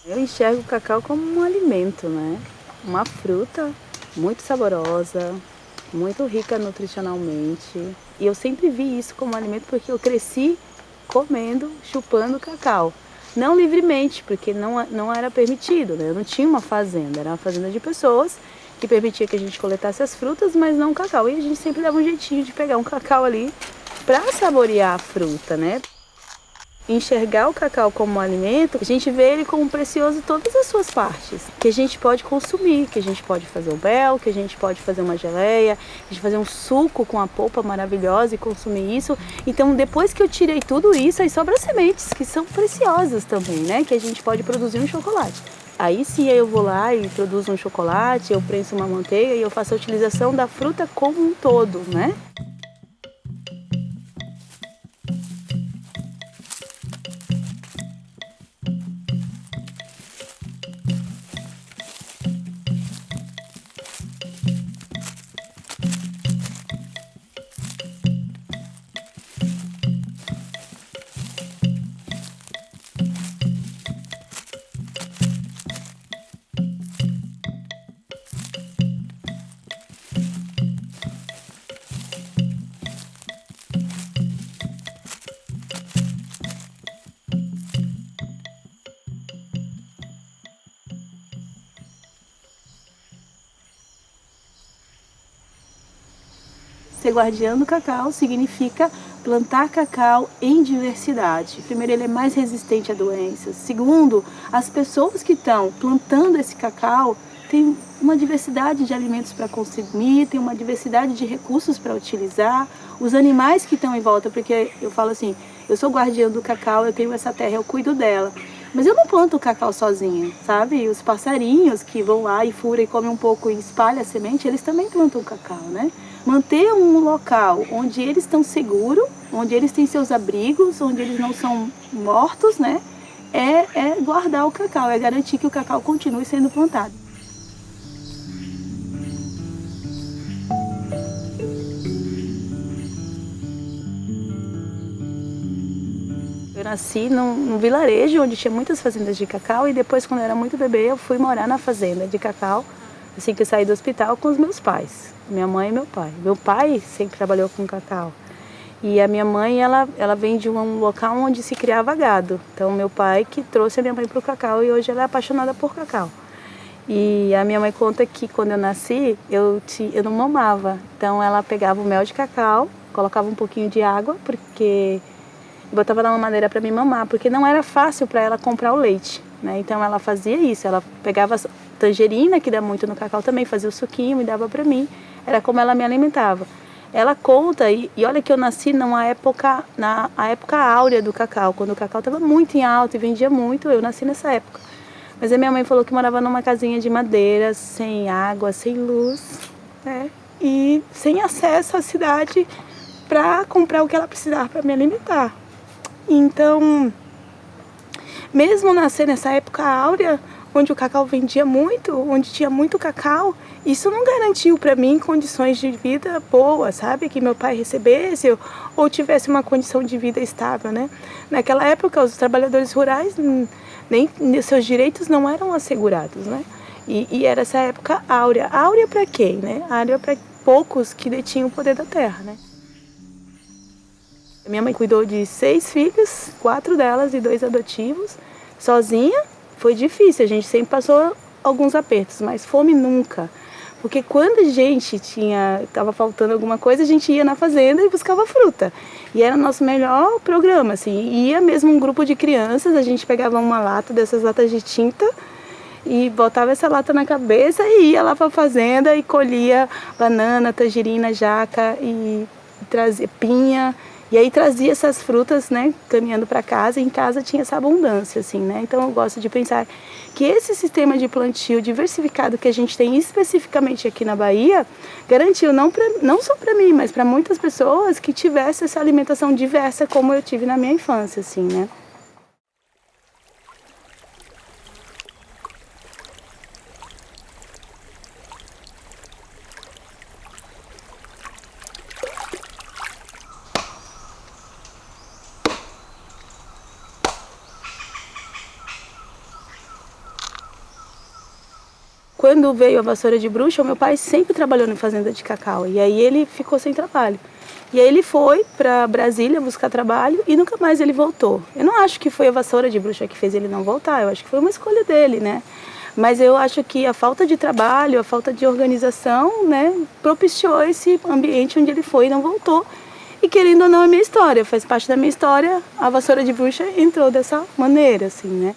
Eu enxergo o cacau como um alimento, né? Uma fruta muito saborosa, muito rica nutricionalmente. E eu sempre vi isso como alimento porque eu cresci comendo, chupando cacau. Não livremente, porque não era permitido, né? Eu não tinha uma fazenda, era uma fazenda de pessoas que permitia que a gente coletasse as frutas, mas não o cacau. E a gente sempre dava um jeitinho de pegar um cacau ali para saborear a fruta, né? Enxergar o cacau como um alimento, a gente vê ele como precioso em todas as suas partes, que a gente pode consumir, que a gente pode fazer o mel, que a gente pode fazer uma geleia, a gente fazer um suco com a polpa maravilhosa e consumir isso. Então, depois que eu tirei tudo isso, aí sobram as sementes, que são preciosas também, né? Que a gente pode produzir um chocolate. Aí sim eu vou lá e produzo um chocolate, eu prenso uma manteiga e eu faço a utilização da fruta como um todo, né? Ser guardiã do cacau significa plantar cacau em diversidade. Primeiro, ele é mais resistente a doenças. Segundo, as pessoas que estão plantando esse cacau têm uma diversidade de alimentos para consumir, tem uma diversidade de recursos para utilizar. Os animais que estão em volta, porque eu falo assim, eu sou guardiã do cacau, eu tenho essa terra, eu cuido dela. Mas eu não planto o cacau sozinha, sabe? Os passarinhos que vão lá e furam e comem um pouco e espalham a semente, eles também plantam o cacau, né? Manter um local onde eles estão seguros, onde eles têm seus abrigos, onde eles não são mortos, né? É guardar o cacau, é garantir que o cacau continue sendo plantado. Eu nasci num vilarejo onde tinha muitas fazendas de cacau e depois, quando eu era muito bebê, eu fui morar na fazenda de cacau, assim que eu saí do hospital, com os meus pais, minha mãe e meu pai. Meu pai sempre trabalhou com cacau e a minha mãe, ela vem de um local onde se criava gado. Então, meu pai que trouxe a minha mãe para o cacau e hoje ela é apaixonada por cacau. E a minha mãe conta que quando eu nasci, eu não mamava. Então, ela pegava o mel de cacau, colocava um pouquinho de água, porque botava na mamadeira para me mamar, porque não era fácil para ela comprar o leite, né? Então ela fazia isso, ela pegava tangerina, que dá muito no cacau também, fazia o suquinho e dava para mim. Era como ela me alimentava. Ela conta, e olha que eu nasci na época áurea do cacau, quando o cacau estava muito em alta e vendia muito, eu nasci nessa época. Mas a minha mãe falou que morava numa casinha de madeira, sem água, sem luz, né? E sem acesso à cidade para comprar o que ela precisava para me alimentar. Então, mesmo nascer nessa época áurea, onde o cacau vendia muito, onde tinha muito cacau, isso não garantiu para mim condições de vida boas, sabe? Que meu pai recebesse ou tivesse uma condição de vida estável, né? Naquela época, os trabalhadores rurais, nem seus direitos não eram assegurados, né? E era essa época áurea. Áurea para quem, né? Áurea para poucos que detinham o poder da terra, né? Minha mãe cuidou de 6 filhos, 4 delas e 2 adotivos, sozinha. Foi difícil, a gente sempre passou alguns apertos, mas fome nunca. Porque quando a gente estava faltando alguma coisa, a gente ia na fazenda e buscava fruta. E era o nosso melhor programa, assim. Ia mesmo um grupo de crianças, a gente pegava uma lata, dessas latas de tinta, e botava essa lata na cabeça e ia lá para a fazenda e colhia banana, tangerina, jaca e trazia pinha. E aí trazia essas frutas, né, caminhando para casa, e em casa tinha essa abundância, assim, né? Então eu gosto de pensar que esse sistema de plantio diversificado que a gente tem especificamente aqui na Bahia, garantiu não só para mim, mas para muitas pessoas que tivessem essa alimentação diversa como eu tive na minha infância, assim, né? Quando veio a vassoura de bruxa, o meu pai sempre trabalhou em fazenda de cacau. E aí ele ficou sem trabalho. E aí ele foi para Brasília buscar trabalho e nunca mais ele voltou. Eu não acho que foi a vassoura de bruxa que fez ele não voltar, eu acho que foi uma escolha dele, né? Mas eu acho que a falta de trabalho, a falta de organização, né, propiciou esse ambiente onde ele foi e não voltou. E querendo ou não, é minha história, faz parte da minha história. A vassoura de bruxa entrou dessa maneira, assim, né?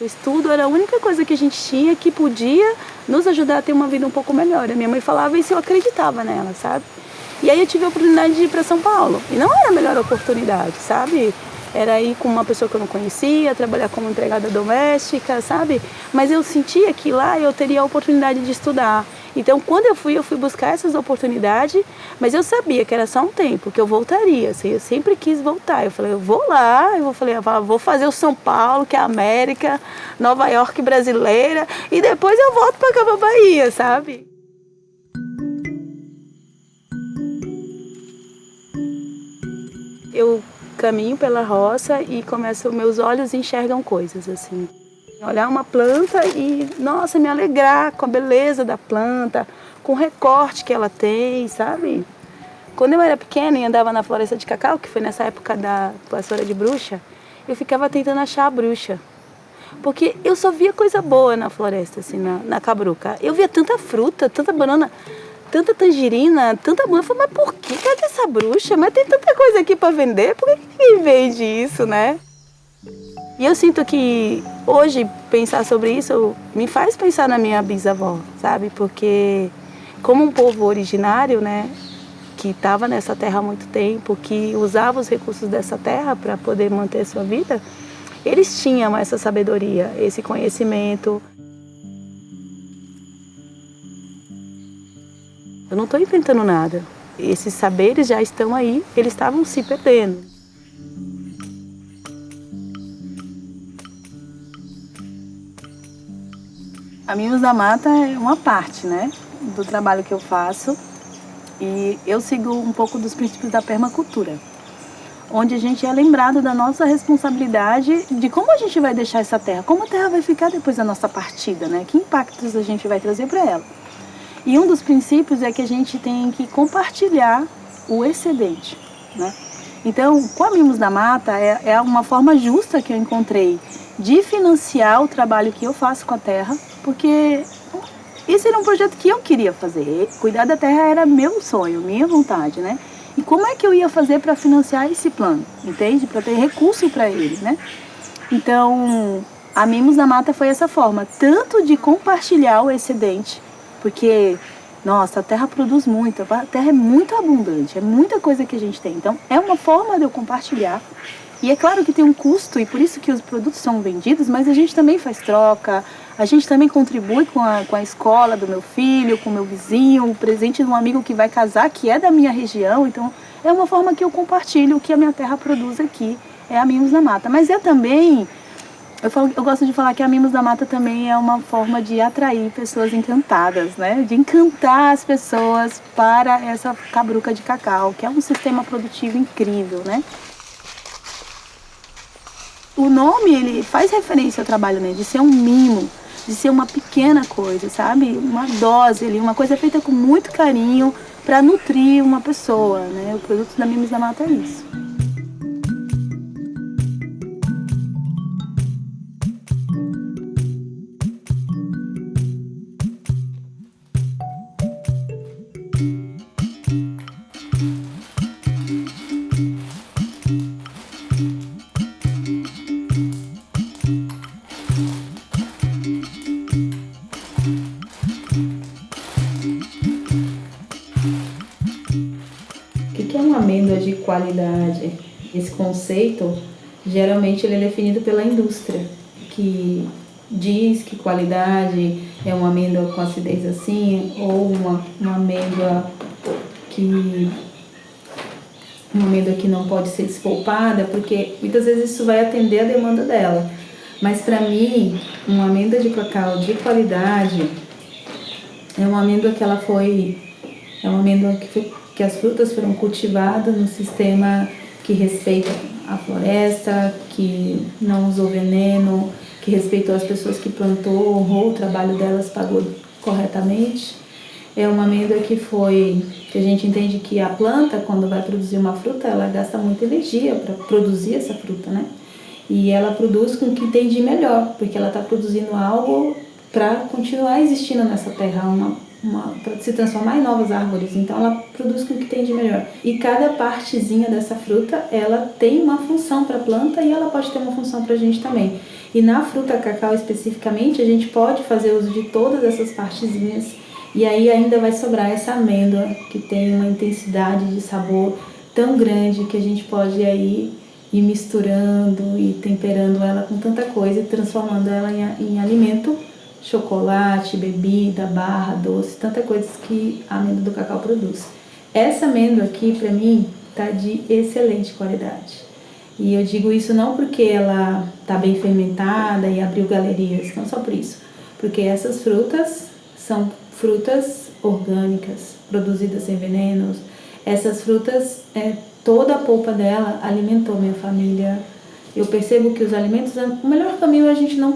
O estudo era a única coisa que a gente tinha que podia nos ajudar a ter uma vida um pouco melhor. A minha mãe falava isso e eu acreditava nela, sabe? E aí eu tive a oportunidade de ir para São Paulo. E não era a melhor oportunidade, sabe? Era ir com uma pessoa que eu não conhecia, trabalhar como empregada doméstica, sabe? Mas eu sentia que lá eu teria a oportunidade de estudar. Então, quando eu fui buscar essas oportunidades, mas eu sabia que era só um tempo, que eu voltaria, assim, eu sempre quis voltar. Eu falei, eu vou lá, vou fazer o São Paulo, que é a América, Nova York brasileira, e depois eu volto para cá, pra Bahia, sabe? Eu caminho pela roça e meus olhos enxergam coisas, assim. Olhar uma planta e, nossa, me alegrar com a beleza da planta, com o recorte que ela tem, sabe? Quando eu era pequena e andava na floresta de cacau, que foi nessa época da vassoura de bruxa, eu ficava tentando achar a bruxa. Porque eu só via coisa boa na floresta, assim, na cabruca. Eu via tanta fruta, tanta banana, tanta tangerina, tanta banana. Eu falei, mas por que? Cadê essa bruxa? Mas tem tanta coisa aqui para vender, por que ninguém vende isso, né? E eu sinto que hoje pensar sobre isso me faz pensar na minha bisavó, sabe? Porque como um povo originário, né, que estava nessa terra há muito tempo, que usava os recursos dessa terra para poder manter sua vida, eles tinham essa sabedoria, esse conhecimento. Eu não estou inventando nada. Esses saberes já estão aí, eles estavam se perdendo. A Mimos da Mata é uma parte, né, do trabalho que eu faço, e eu sigo um pouco dos princípios da permacultura, onde a gente é lembrado da nossa responsabilidade de como a gente vai deixar essa terra, como a terra vai ficar depois da nossa partida, né, que impactos a gente vai trazer para ela. E um dos princípios é que a gente tem que compartilhar o excedente, né? Então, com a Mimos da Mata, é uma forma justa que eu encontrei de financiar o trabalho que eu faço com a terra, porque esse era um projeto que eu queria fazer. Cuidar da terra era meu sonho, minha vontade, né? E como é que eu ia fazer para financiar esse plano, entende? Para ter recurso para ele, né? Então, a Mimos da Mata foi essa forma, tanto de compartilhar o excedente, porque, nossa, a terra produz muito, a terra é muito abundante, é muita coisa que a gente tem. Então, é uma forma de eu compartilhar. E é claro que tem um custo, e por isso que os produtos são vendidos, mas a gente também faz troca, a gente também contribui com a escola do meu filho, com o meu vizinho, o presente de um amigo que vai casar, que é da minha região. Então, é uma forma que eu compartilho o que a minha terra produz aqui, é a Mimos da Mata. Mas é também... Eu gosto de falar que a Mimos da Mata também é uma forma de atrair pessoas encantadas, né? De encantar as pessoas para essa cabruca de cacau, que é um sistema produtivo incrível, né? O nome, ele faz referência ao trabalho, né? De ser um mimo, de ser uma pequena coisa, sabe? Uma dose ali, uma coisa feita com muito carinho para nutrir uma pessoa, né? O produto da Mimos da Mata é isso. respeito, geralmente ele é definido pela indústria, que diz que qualidade é uma amêndoa com acidez assim, ou uma amêndoa que não pode ser despolpada, porque muitas vezes isso vai atender a demanda dela. Mas para mim, uma amêndoa de cacau de qualidade é uma amêndoa que as frutas foram cultivadas no sistema que respeita a floresta, que não usou veneno, que respeitou as pessoas que plantou, honrou o trabalho delas, pagou corretamente. É uma amêndoa que a gente entende que a planta, quando vai produzir uma fruta, ela gasta muita energia para produzir essa fruta, né? E ela produz com o que tem de melhor, porque ela está produzindo algo para continuar existindo nessa terra, para se transformar em novas árvores. Então ela produz com o que tem de melhor. E cada partezinha dessa fruta, ela tem uma função para a planta e ela pode ter uma função para a gente também. E na fruta cacau especificamente, a gente pode fazer uso de todas essas partezinhas. E aí ainda vai sobrar essa amêndoa que tem uma intensidade de sabor tão grande que a gente pode aí ir misturando e temperando ela com tanta coisa e transformando ela em alimento, chocolate, bebida, barra, doce, tanta coisa que a amêndoa do cacau produz. Essa amêndoa aqui, para mim, tá de excelente qualidade. E eu digo isso não porque ela tá bem fermentada e abriu galerias, não só por isso, porque essas frutas são frutas orgânicas, produzidas sem venenos. Essas frutas, toda a polpa dela alimentou minha família. Eu percebo que os alimentos, o melhor caminho é a gente não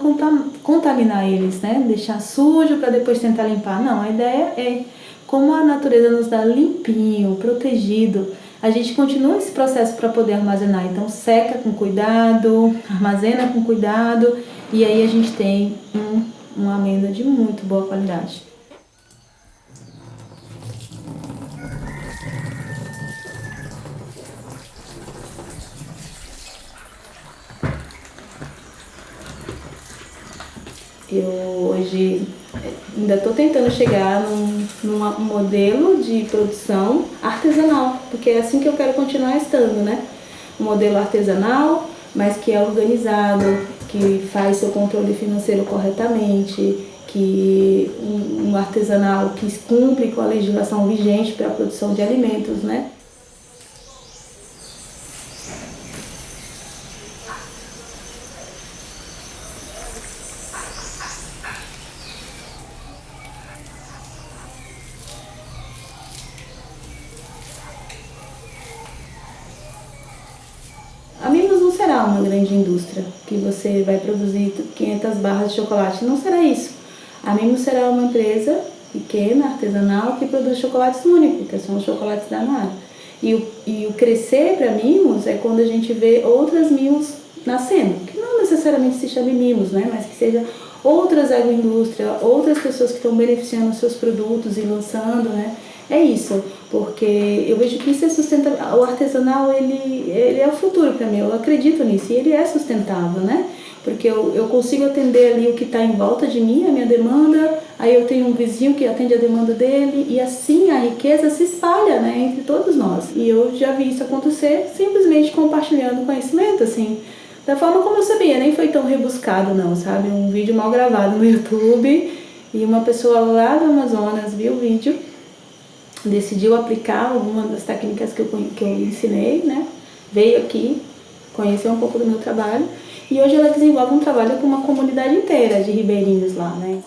contaminar eles, né? Deixar sujo para depois tentar limpar. Não, a ideia é, como a natureza nos dá limpinho, protegido, a gente continua esse processo para poder armazenar. Então seca com cuidado, armazena com cuidado e aí a gente tem uma amêndoa de muito boa qualidade. Eu hoje ainda estou tentando chegar num modelo de produção artesanal, porque é assim que eu quero continuar estando, né? Um modelo artesanal, mas que é organizado, que faz seu controle financeiro corretamente, que um artesanal que cumpre com a legislação vigente para a produção de alimentos, né? A Mimos não será uma grande indústria que você vai produzir 500 barras de chocolate, não será isso. A Mimos será uma empresa pequena, artesanal, que produz chocolates únicos, que são os chocolates da Nara. E o crescer para Mimos é quando a gente vê outras Mimos nascendo, que não necessariamente se chame Mimos, né? Mas que seja outras agroindústrias, outras pessoas que estão beneficiando os seus produtos e lançando, né? É isso, porque eu vejo que isso é sustentável. O artesanal, ele é o futuro para mim, eu acredito nisso, e ele é sustentável, né? Porque eu consigo atender ali o que está em volta de mim, a minha demanda, aí eu tenho um vizinho que atende a demanda dele, e assim a riqueza se espalha, né, entre todos nós. E eu já vi isso acontecer simplesmente compartilhando conhecimento, assim, da forma como eu sabia, nem foi tão rebuscado não, sabe? Um vídeo mal gravado no YouTube, e uma pessoa lá do Amazonas viu o vídeo, decidiu aplicar alguma das técnicas que eu ensinei, né? Veio aqui, conheceu um pouco do meu trabalho e hoje ela desenvolve um trabalho com uma comunidade inteira de ribeirinhos lá, né?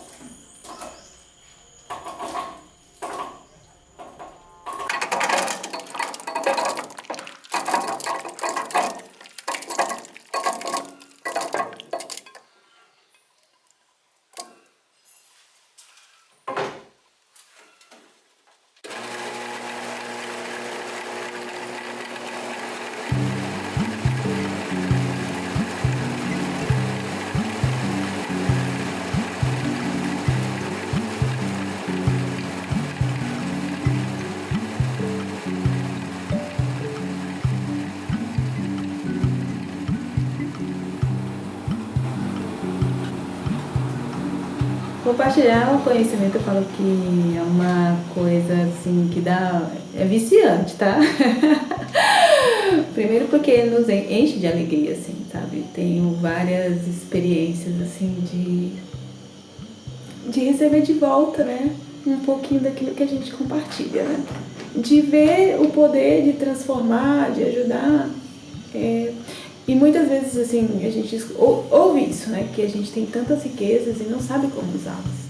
Compartilhar o conhecimento, eu falo que é uma coisa assim que é viciante, tá? Primeiro porque nos enche de alegria, assim, sabe? Tenho várias experiências, assim, de receber de volta, né? Um pouquinho daquilo que a gente compartilha, né? De ver o poder de transformar, de ajudar. E muitas vezes, assim, a gente ouve isso, né? Que a gente tem tantas riquezas e não sabe como usá-las.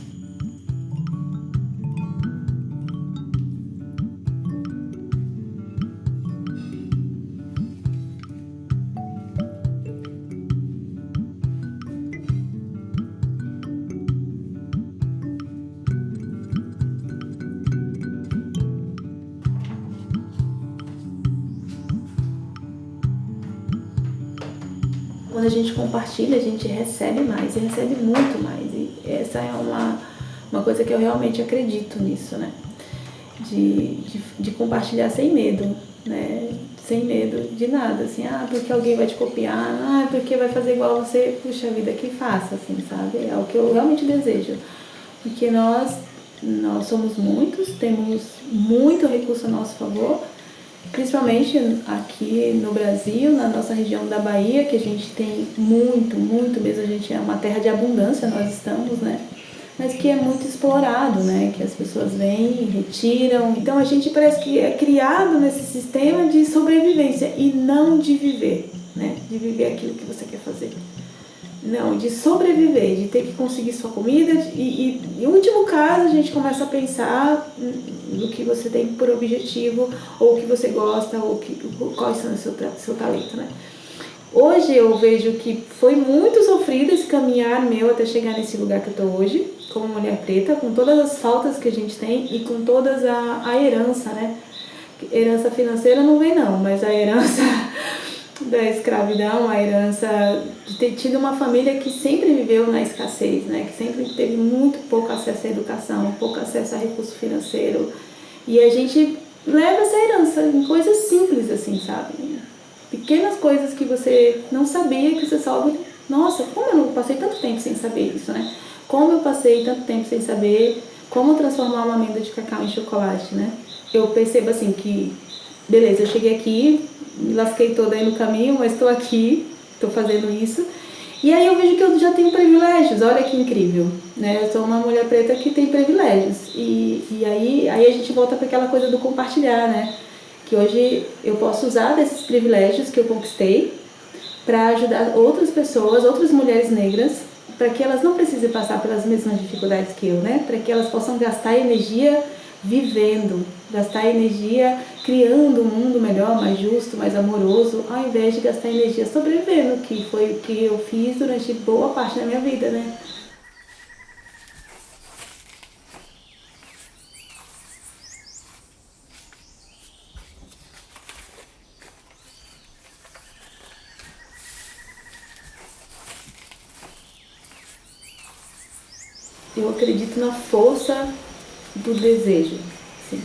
Quando a gente compartilha, a gente recebe mais, e recebe muito mais. E essa é uma coisa que eu realmente acredito nisso, né? De compartilhar sem medo, né? Sem medo de nada, assim, porque alguém vai te copiar, porque vai fazer igual você, puxa vida, que faça, assim, sabe? É o que eu realmente desejo. Porque nós somos muitos, temos muito recurso a nosso favor, principalmente aqui no Brasil, na nossa região da Bahia, que a gente tem muito, muito mesmo, a gente é uma terra de abundância, nós estamos, né? Mas que é muito explorado, né? Que as pessoas vêm, retiram. Então a gente parece que é criado nesse sistema de sobrevivência e não de viver, né? De viver aquilo que você quer fazer. Não, de sobreviver, de ter que conseguir sua comida e em último caso a gente começa a pensar no que você tem por objetivo ou o que você gosta ou quais são o seu talento, né? Hoje eu vejo que foi muito sofrido esse caminhar meu até chegar nesse lugar que eu estou hoje, como mulher preta, com todas as faltas que a gente tem e com todas a herança, né? Herança financeira não vem não, mas a herança da escravidão, a herança de ter tido uma família que sempre viveu na escassez, né? Que sempre teve muito pouco acesso à educação, pouco acesso a recurso financeiro. E a gente leva essa herança em coisas simples, assim, sabe? Pequenas coisas que você não sabia, que você soube. Nossa, como eu não passei tanto tempo sem saber isso, né? Como eu passei tanto tempo sem saber como transformar uma amêndoa de cacau em chocolate, né? Eu percebo assim que, beleza, eu cheguei aqui, me lasquei toda aí no caminho, mas estou aqui, estou fazendo isso. E aí eu vejo que eu já tenho privilégios, olha que incrível, né? Eu sou uma mulher preta que tem privilégios. E aí a gente volta para aquela coisa do compartilhar, né? Que hoje eu posso usar desses privilégios que eu conquistei para ajudar outras pessoas, outras mulheres negras, para que elas não precisem passar pelas mesmas dificuldades que eu, né? Para que elas possam gastar energia vivendo, gastar energia criando um mundo melhor, mais justo, mais amoroso, ao invés de gastar energia sobrevivendo, que foi o que eu fiz durante boa parte da minha vida, né? Eu acredito na força do desejo. Sim.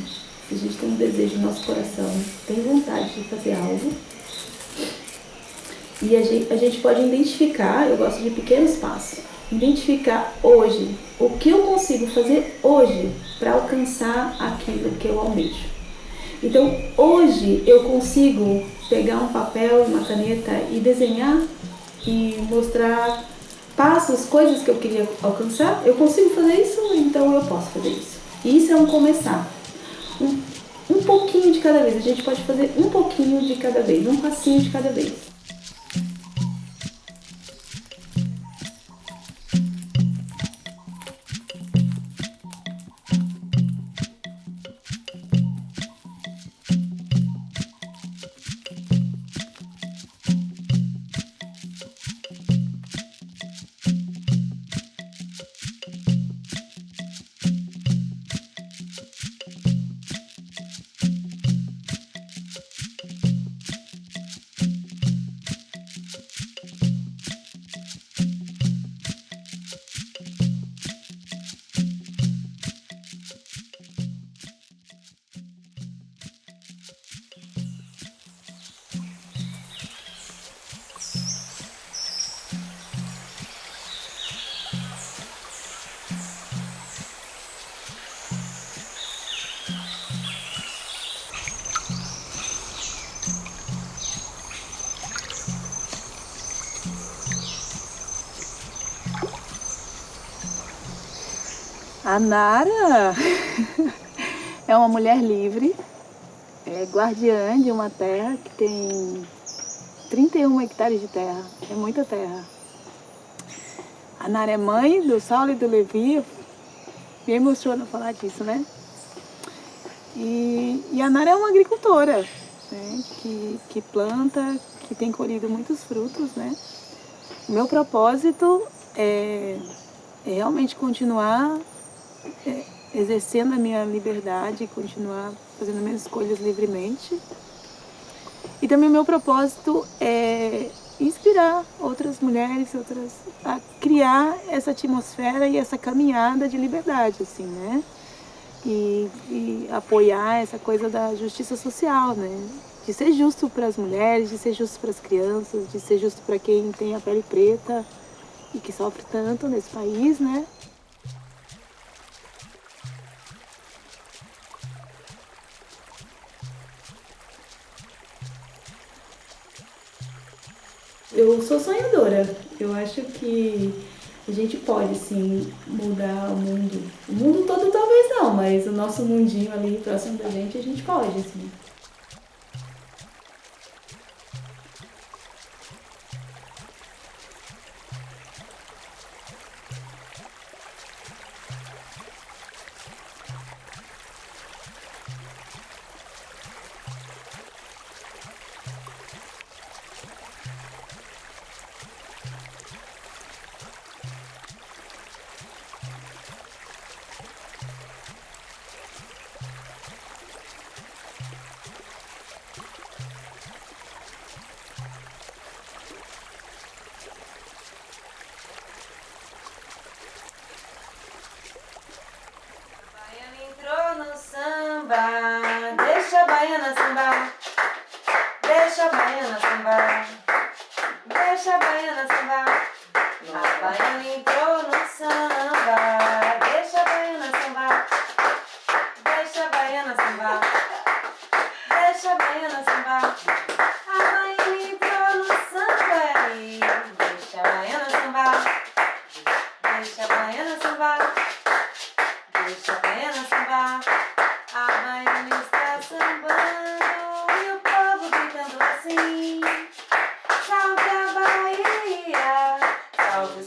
Se a gente tem um desejo no nosso coração, tem vontade de fazer algo, e a gente pode identificar, eu gosto de pequenos passos, identificar hoje o que eu consigo fazer hoje para alcançar aquilo que eu almejo. Então, hoje eu consigo pegar um papel e uma caneta e desenhar e mostrar passos, coisas que eu queria alcançar. Eu consigo fazer isso, então eu posso fazer isso. E isso é um começar. Um pouquinho de cada vez. A gente pode fazer um pouquinho de cada vez, um passinho de cada vez. A Nara é uma mulher livre, é guardiã de uma terra que tem 31 hectares de terra, é muita terra. A Nara é mãe do Saulo e do Levi, me emociona falar disso, né? E a Nara é uma agricultora, né? Que planta, que tem colhido muitos frutos, né? O meu propósito é realmente continuar exercendo a minha liberdade, continuar fazendo minhas escolhas livremente. E também o meu propósito é inspirar outras mulheres, a criar essa atmosfera e essa caminhada de liberdade, assim, né? E apoiar essa coisa da justiça social, né? De ser justo para as mulheres, de ser justo para as crianças, de ser justo para quem tem a pele preta e que sofre tanto nesse país, né? Eu sou sonhadora. Eu acho que a gente pode, sim, mudar o mundo. O mundo todo talvez não, mas o nosso mundinho ali próximo da gente, a gente pode, assim. Deixa a baiana sambar, deixa a baiana sambar, deixa a baiana sambar. A baiana entrou no samba, deixa a baiana sambar, deixa a baiana sambar, deixa a baiana sambar. A baiana entrou no samba, deixa a baiana sambar, deixa a baiana sambar, deixa a baiana sambar. A baiana está sambando e o povo gritando assim: salve a Bahia, salve o